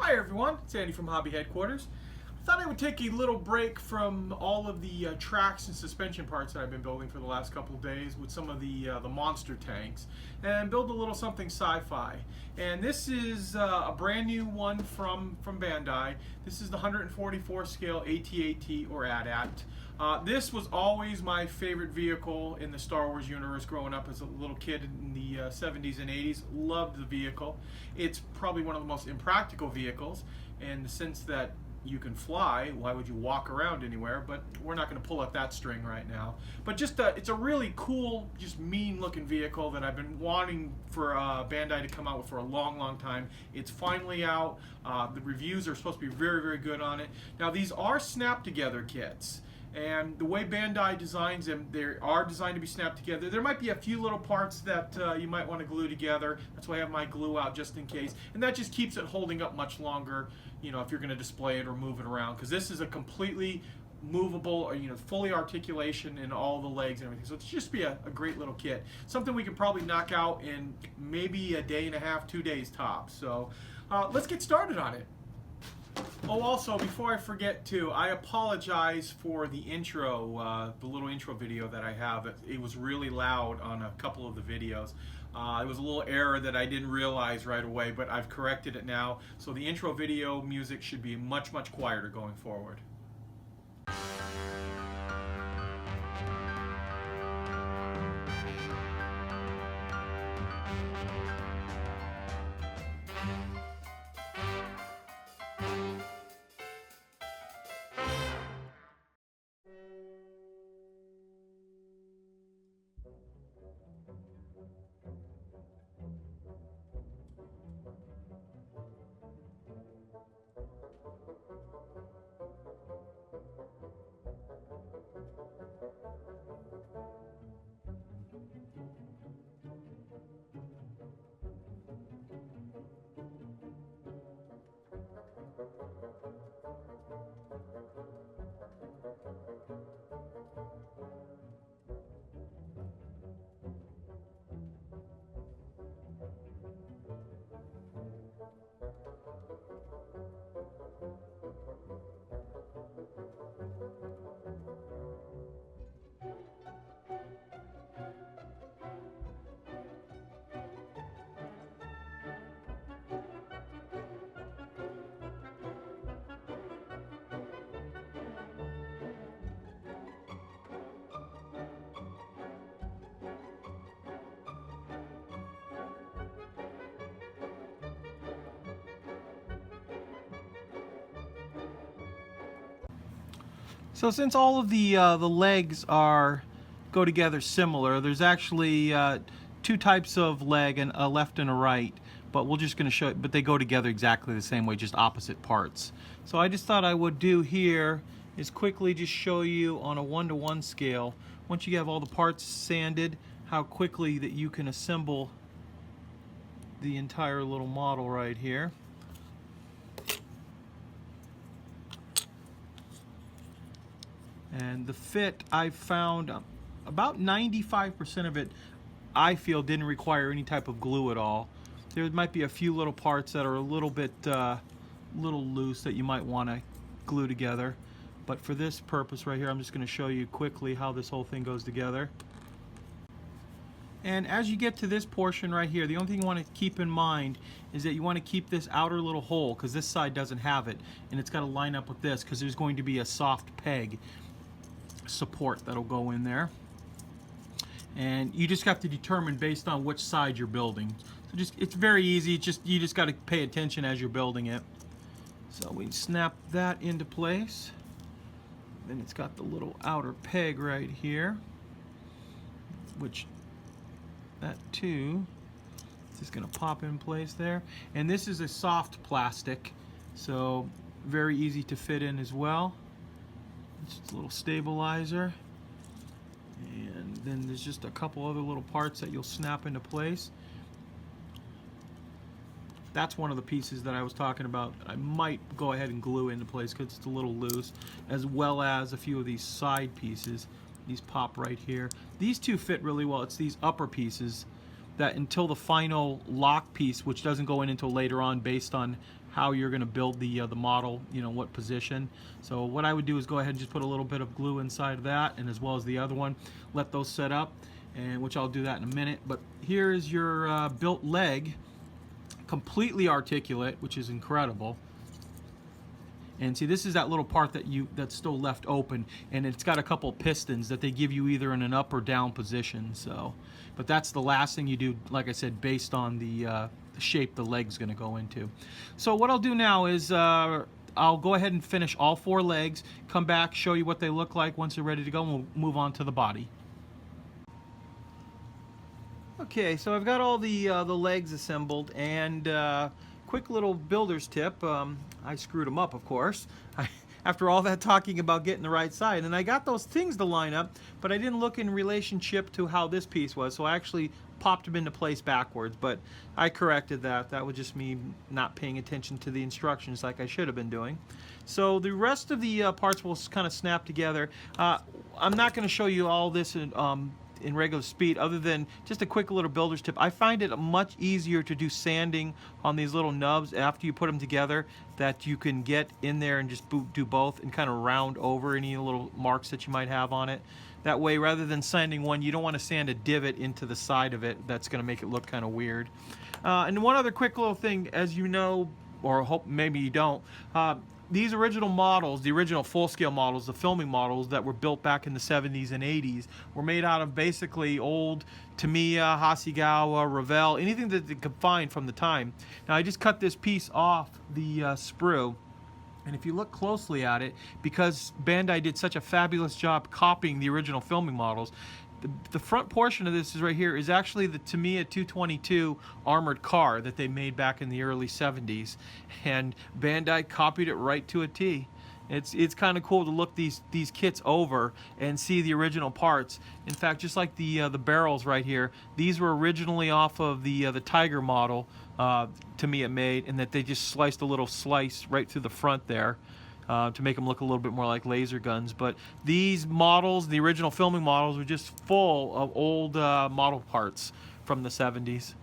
Hi everyone, it's Andy from Hobby Headquarters. I thought I would take a little break from all of the tracks and suspension parts that I've been building for the last couple of days with some of the monster tanks and build a little something sci-fi. And this is a brand new one from Bandai. This is the 144 scale ATAT or ATAT. This was always my favorite vehicle in the Star Wars universe growing up as a little kid in the 70s and 80s. Loved the vehicle. It's probably one of the most impractical vehicles in the sense that you can fly. Why would you walk around anywhere? But we're not going to pull up that string right now. But just it's a really cool, just mean looking vehicle that I've been wanting for Bandai to come out with for a long time. It's finally out. The reviews are supposed to be very good on it. Now these are snap together kits. And the way Bandai designs them, they are designed to be snapped together. There might be a few little parts that you might want to glue together. That's why I have my glue out just in case. And that just keeps it holding up much longer, you know, if you're going to display it or move it around. Because this is a completely movable, or, you know, fully articulation in all the legs and everything. So it's just be a great little kit. Something we can probably knock out in maybe a day and a half, 2 days tops. So let's get started on it. Oh, also, before I forget to, I apologize for the intro, the little intro video that I have. It was really loud on a couple of the videos. It was a little error that I didn't realize right away, but I've corrected it now. So the intro video music should be much quieter going forward. So since all of the legs go together similar, there's actually two types of leg, and a left and a right. But we're just going to show it. But they go together exactly the same way, just opposite parts. So I just thought I would do here is quickly just show you on a 1:1 scale. Once you have all the parts sanded, how quickly that you can assemble the entire little model right here. And the fit, I've found about 95% of it, I feel, didn't require any type of glue at all. There might be a few little parts that are a little bit little loose that you might want to glue together. But for this purpose right here, I'm just going to show you quickly how this whole thing goes together. And as you get to this portion right here, the only thing you want to keep in mind is that you want to keep this outer little hole, because this side doesn't have it, and it's got to line up with this, because there's going to be a soft peg support that'll go in there. And you just have to determine based on which side you're building. So it's very easy. You just got to pay attention as you're building it. So we snap that into place. Then it's got the little outer peg right here, which that too is just going to pop in place there. And this is a soft plastic, so very easy to fit in as well. It's a little stabilizer, and then there's just a couple other little parts that you'll snap into place. That's one of the pieces that I was talking about. I might go ahead and glue into place because it's a little loose, as well as a few of these side pieces. These pop right here. These two fit really well. It's these upper pieces that until the final lock piece, which doesn't go in until later on based on how you're going to build the model, you know, what position. So what I would do is go ahead and just put a little bit of glue inside of that, and as well as the other one, let those set up, and which I'll do that in a minute. But here is your built leg, completely articulate, which is incredible. And see, this is that little part that's still left open, and it's got a couple pistons that they give you either in an up or down position. So, but that's the last thing you do, like I said, based on the shape the leg's going to go into. So what I'll do now is I'll go ahead and finish all 4 legs, come back, show you what they look like once they're ready to go, and we'll move on to the body. Okay, so I've got all the legs assembled, and quick little builder's tip. I screwed them up, of course, after all that talking about getting the right side. And I got those things to line up, but I didn't look in relationship to how this piece was, so I actually popped them into place backwards. But I corrected that. That was just me not paying attention to the instructions like I should have been doing. So the rest of the parts will kind of snap together. I'm not going to show you all this in regular speed, other than just a quick little builder's tip. I find it much easier to do sanding on these little nubs after you put them together, that you can get in there and just do both and kind of round over any little marks that you might have on it. That way, rather than sanding one, you don't want to sand a divot into the side of it. That's going to make it look kind of weird. And one other quick little thing, as you know, or hope maybe you don't, these original models, the original full-scale models, the filming models that were built back in the 70s and 80s, were made out of basically old Tamiya, Hasegawa, Revell, anything that they could find from the time. Now I just cut this piece off the sprue, and if you look closely at it, because Bandai did such a fabulous job copying the original filming models, the front portion of this is right here is actually the Tamiya 222 armored car that they made back in the early 70s, and Bandai copied it right to a T. It's kind of cool to look these kits over and see the original parts. In fact, just like the barrels right here, these were originally off of the Tiger model Tamiya made, and that they just sliced a little slice right through the front there. To make them look a little bit more like laser guns. But these models, the original filming models, were just full of old model parts from the 70s.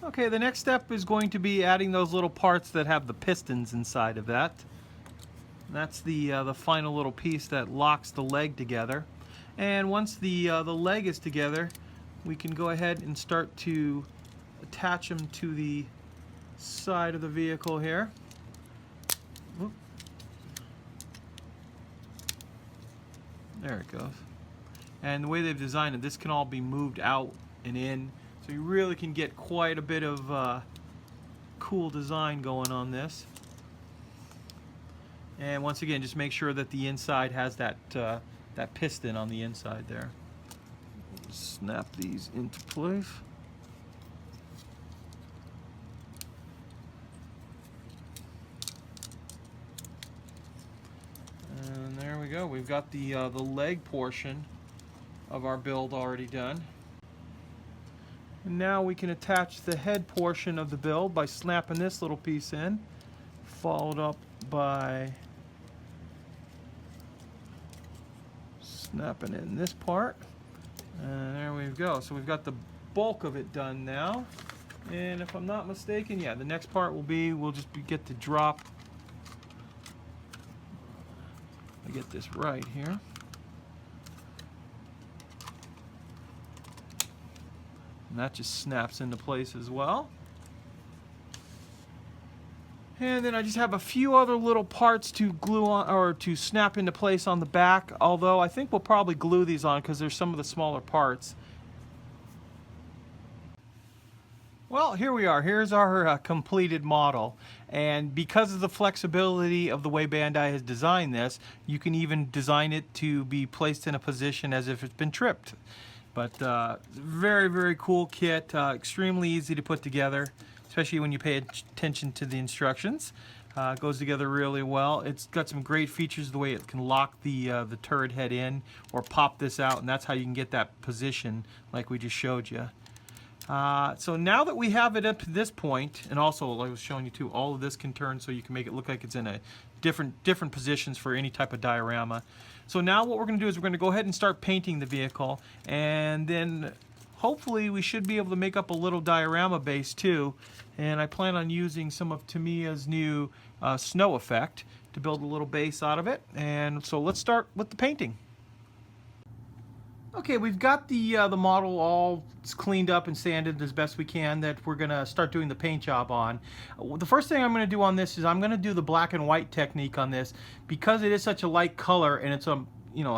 Okay, the next step is going to be adding those little parts that have the pistons inside of that. That's the final little piece that locks the leg together. And once the leg is together, we can go ahead and start to attach them to the side of the vehicle here. Oop. There it goes. And the way they've designed it, this can all be moved out and in. So you really can get quite a bit of cool design going on this. And once again, just make sure that the inside has that piston on the inside there. Snap these into place. And there we go. We've got the leg portion of our build already done. And now we can attach the head portion of the build by snapping this little piece in, followed up by snapping in this part. And there we go. So we've got the bulk of it done now. And if I'm not mistaken, yeah, the next part will be, get the drop. I get this right here. And that just snaps into place as well. And then I just have a few other little parts to glue on or to snap into place on the back, although I think we'll probably glue these on because there's some of the smaller parts. Well, here we are. Here's our completed model. And because of the flexibility of the way Bandai has designed this, you can even design it to be placed in a position as if it's been tripped. But very, very cool kit, extremely easy to put together, especially when you pay attention to the instructions. It goes together really well. It's got some great features, the way it can lock the turret head in or pop this out, and that's how you can get that position like we just showed you. So now that we have it up to this point, and also like I was showing you too, all of this can turn so you can make it look like it's in a different positions for any type of diorama. So now what we're going to do is we're going to go ahead and start painting the vehicle, and then hopefully we should be able to make up a little diorama base too. And I plan on using some of Tamiya's new snow effect to build a little base out of it. And so let's start with the painting. Okay, we've got the model all cleaned up and sanded as best we can that we're going to start doing the paint job on. The first thing I'm going to do on this is I'm going to do the black and white technique on this because it is such a light color and it's a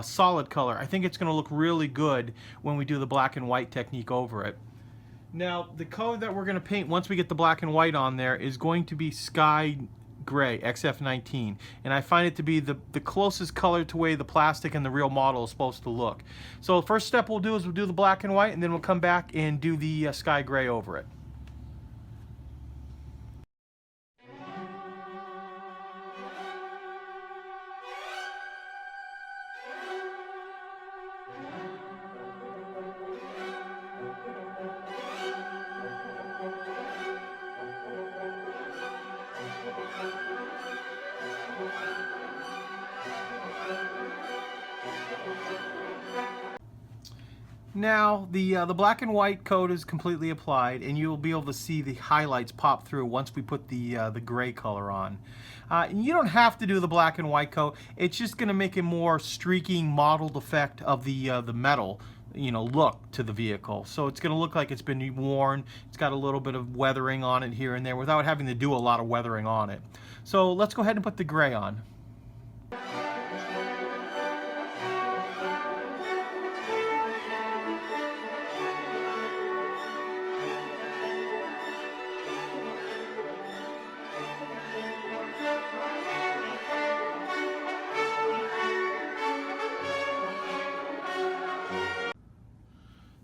solid color. I think it's going to look really good when we do the black and white technique over it. Now, the color that we're going to paint once we get the black and white on there is going to be sky gray, XF19, and I find it to be the closest color to the way the plastic and the real model is supposed to look. So the first step we'll do is we'll do the black and white, and then we'll come back and do the sky gray over it. Now the black and white coat is completely applied, and you'll be able to see the highlights pop through once we put the gray color on. And you don't have to do the black and white coat. It's just going to make a more streaking, mottled effect of the metal, look to the vehicle. So it's going to look like it's been worn. It's got a little bit of weathering on it here and there without having to do a lot of weathering on it. So let's go ahead and put the gray on.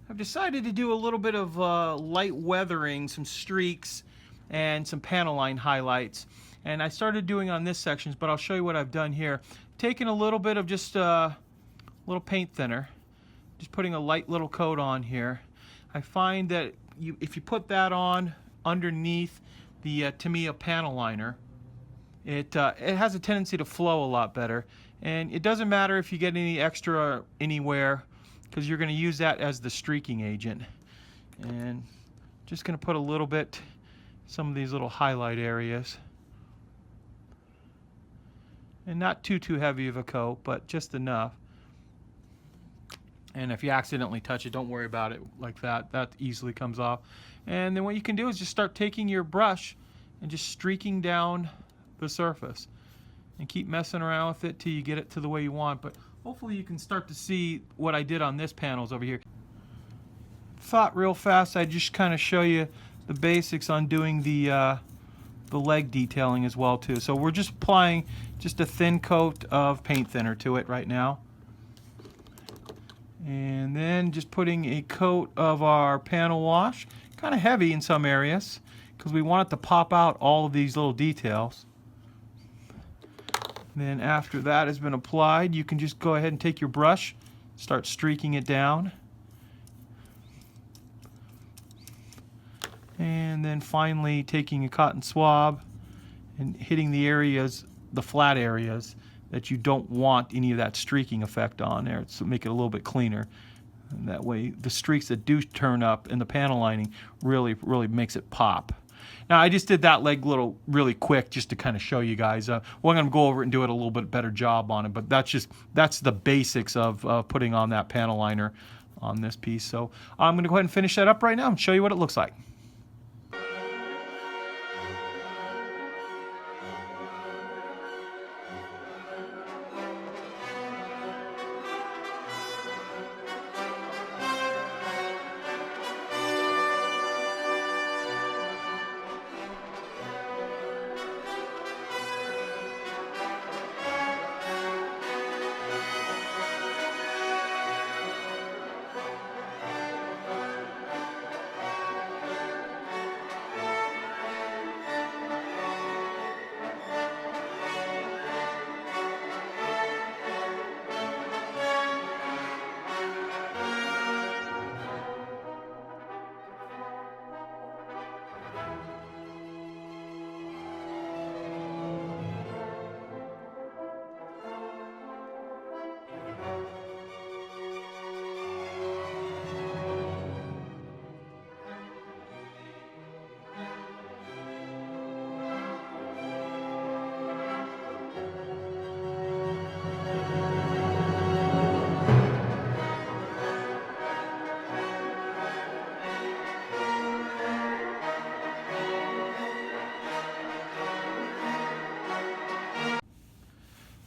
I've decided to do a little bit of light weathering, some streaks, and some panel line highlights. And I started doing on this section, but I'll show you what I've done here. Taking a little bit of just a little paint thinner, just putting a light little coat on here. I find that if you put that on underneath the Tamiya panel liner, it has a tendency to flow a lot better. And it doesn't matter if you get any extra anywhere, because you're going to use that as the streaking agent. And just going to put a little bit, some of these little highlight areas. And not too heavy of a coat, but just enough. And if you accidentally touch it, don't worry about it like that. That easily comes off. And then what you can do is just start taking your brush and just streaking down the surface. And keep messing around with it till you get it to the way you want. But hopefully you can start to see what I did on this panels over here. Thought real fast I'd just kind of show you the basics on doing the leg detailing as well too. So we're just applying just a thin coat of paint thinner to it right now. And then just putting a coat of our panel wash, kind of heavy in some areas because we want it to pop out all of these little details. Then after that has been applied, you can just go ahead and take your brush, start streaking it down. And then finally taking a cotton swab and hitting the areas, the flat areas that you don't want any of that streaking effect on there, to make it a little bit cleaner. And that way the streaks that do turn up in the panel lining really makes it pop. Now I just did that leg really quick just to kind of show you guys. We're going to go over it and do it a little bit better job on it, but that's the basics of putting on that panel liner on this piece. So I'm going to go ahead and finish that up right now and show you what it looks like.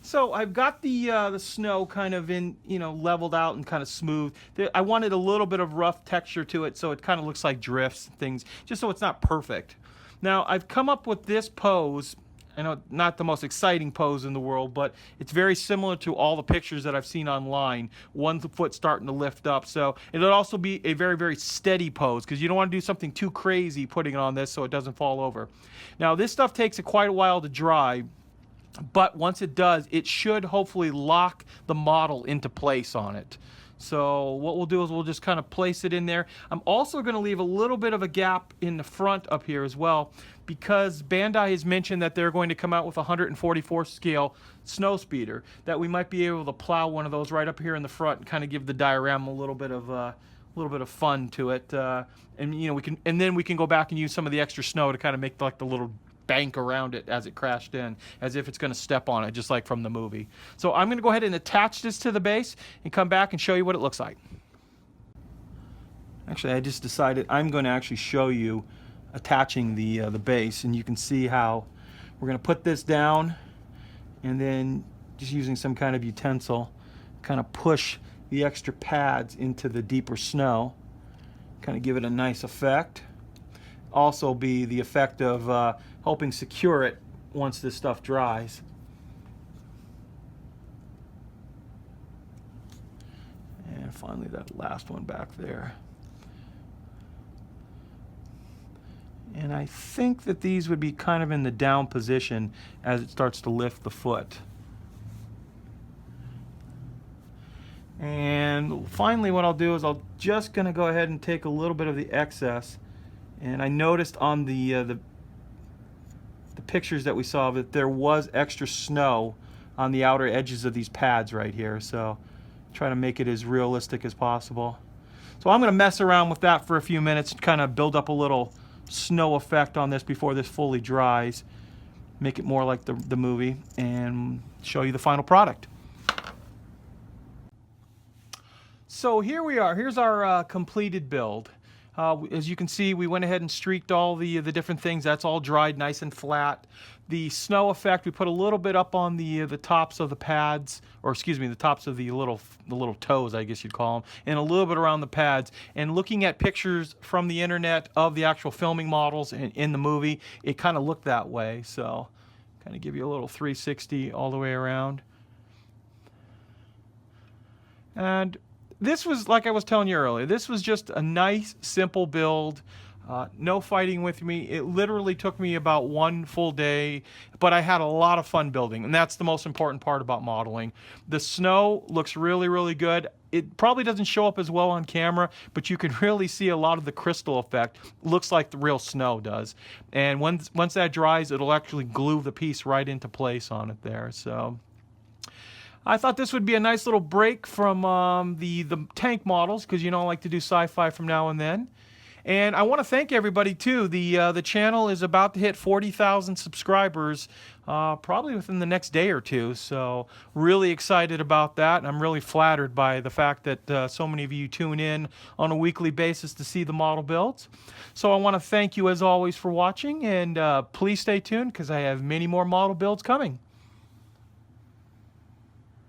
So I've got the snow kind of in, leveled out and kind of smooth. I wanted a little bit of rough texture to it, so it kind of looks like drifts and things, just so it's not perfect. Now I've come up with this pose. I know not the most exciting pose in the world, but it's very similar to all the pictures that I've seen online. One foot starting to lift up, so it'll also be a very, very steady pose because you don't want to do something too crazy putting it on this so it doesn't fall over. Now this stuff takes quite a while to dry. But once it does, it should hopefully lock the model into place on it. So what we'll do is we'll just kind of place it in there. I'm also going to leave a little bit of a gap in the front up here as well, because Bandai has mentioned that they're going to come out with a 144 scale snow speeder, that we might be able to plow one of those right up here in the front and kind of give the diorama a little bit of fun to it. And then we can go back and use some of the extra snow to kind of make like the little bank around it as it crashed in, as if it's going to step on it, just like from the movie. So I'm going to go ahead and attach this to the base and come back and show you what it looks like. Actually, I just decided I'm going to actually show you attaching the base, and you can see how we're going to put this down and then just using some kind of utensil kind of push the extra pads into the deeper snow, kind of give it a nice effect. Also be the effect of helping secure it once this stuff dries. And finally that last one back there. And I think that these would be kind of in the down position as it starts to lift the foot. And finally what I'll do is I'll just going to go ahead and take a little bit of the excess. And I noticed on the pictures that we saw that there was extra snow on the outer edges of these pads right here. So try to make it as realistic as possible. So I'm going to mess around with that for a few minutes and kind of build up a little snow effect on this before this fully dries. Make it more like the movie and show you the final product. So here we are. Here's our completed build. As you can see, we went ahead and streaked all the different things. That's all dried nice and flat. The snow effect, we put a little bit up on the tops of the pads, or excuse me, the tops of the little toes, I guess you'd call them, and a little bit around the pads. And looking at pictures from the internet of the actual filming models in the movie, it kind of looked that way. So kind of give you a little 360 all the way around. And this was, like I was telling you earlier, this was just a nice, simple build. No fighting with me. It literally took me about one full day, but I had a lot of fun building, and that's the most important part about modeling. The snow looks really, really good. It probably doesn't show up as well on camera, but you can really see a lot of the crystal effect. Looks like the real snow does. And once that dries, it'll actually glue the piece right into place on it there. So I thought this would be a nice little break from the tank models, because I like to do sci-fi from now and then. And I want to thank everybody too. The channel is about to hit 40,000 subscribers probably within the next day or two. So really excited about that. And I'm really flattered by the fact that so many of you tune in on a weekly basis to see the model builds. So I want to thank you as always for watching, and please stay tuned because I have many more model builds coming.